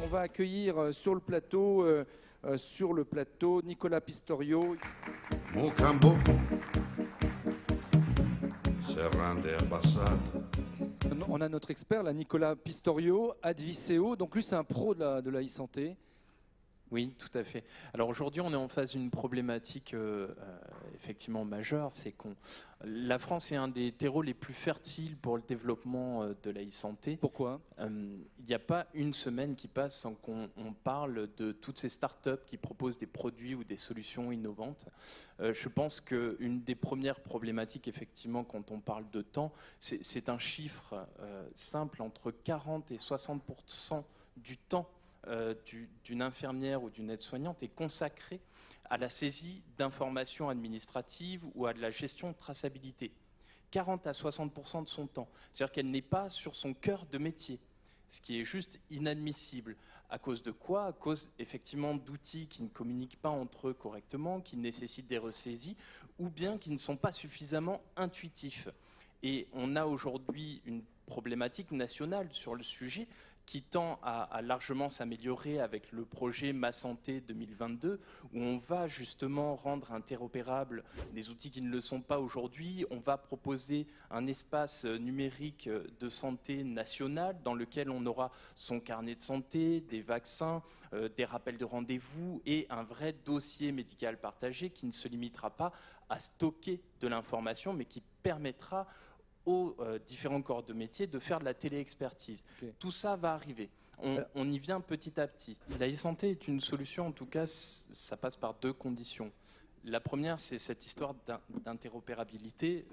on va accueillir sur le plateau Nicolas Pistorio. Mocambo, Serran d'Herbassade. On a notre expert, là, Nicolas Pistorio, Adviceo. Donc lui, c'est un pro de la e-santé. Oui, tout à fait. Alors aujourd'hui, on est en face d'une problématique effectivement majeure, c'est que la France est un des terreaux les plus fertiles pour le développement de la e-santé. Pourquoi ? Il n'y a pas une semaine qui passe sans qu'on parle de toutes ces startups qui proposent des produits ou des solutions innovantes. Je pense qu'une des premières problématiques, effectivement, quand on parle de temps, c'est un chiffre simple, entre 40 et 60% du temps d'une infirmière ou d'une aide-soignante est consacrée à la saisie d'informations administratives ou à de la gestion de traçabilité. 40 à 60% de son temps. C'est-à-dire qu'elle n'est pas sur son cœur de métier, ce qui est juste inadmissible. À cause de quoi ? À cause effectivement d'outils qui ne communiquent pas entre eux correctement, qui nécessitent des ressaisies, ou bien qui ne sont pas suffisamment intuitifs. Et on a aujourd'hui une problématique nationale sur le sujet qui tend à largement s'améliorer avec le projet Ma Santé 2022, où on va justement rendre interopérables des outils qui ne le sont pas aujourd'hui. On va proposer un espace numérique de santé national dans lequel on aura son carnet de santé, des vaccins, des rappels de rendez-vous et un vrai dossier médical partagé qui ne se limitera pas à stocker de l'information, mais qui permettra aux différents corps de métier de faire de la téléexpertise. Okay. Tout ça va arriver. On y vient petit à petit. La e-santé est une solution, en tout cas, ça passe par deux conditions. La première, c'est cette histoire d'interopérabilité.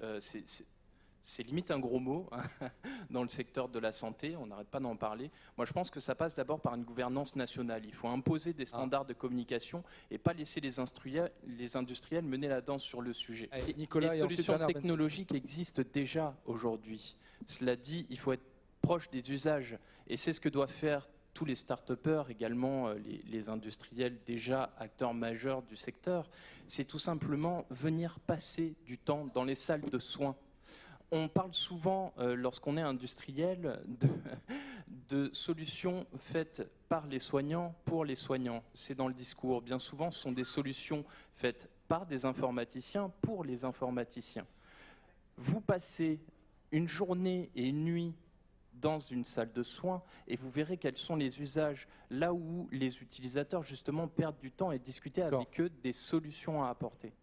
C'est limite un gros mot hein, dans le secteur de la santé, on n'arrête pas d'en parler. Moi, je pense que ça passe d'abord par une gouvernance nationale. Il faut imposer des standards de communication et pas laisser les industriels mener la danse sur le sujet. Nicolas, les solutions technologiques existent déjà aujourd'hui. Cela dit, il faut être proche des usages et c'est ce que doivent faire tous les start-upers, également les industriels déjà acteurs majeurs du secteur. C'est tout simplement venir passer du temps dans les salles de soins. On parle souvent, lorsqu'on est industriel, de solutions faites par les soignants pour les soignants. C'est dans le discours. Bien souvent, ce sont des solutions faites par des informaticiens pour les informaticiens. Vous passez une journée et une nuit dans une salle de soins et vous verrez quels sont les usages là où les utilisateurs justement perdent du temps et discuter avec eux des solutions à apporter.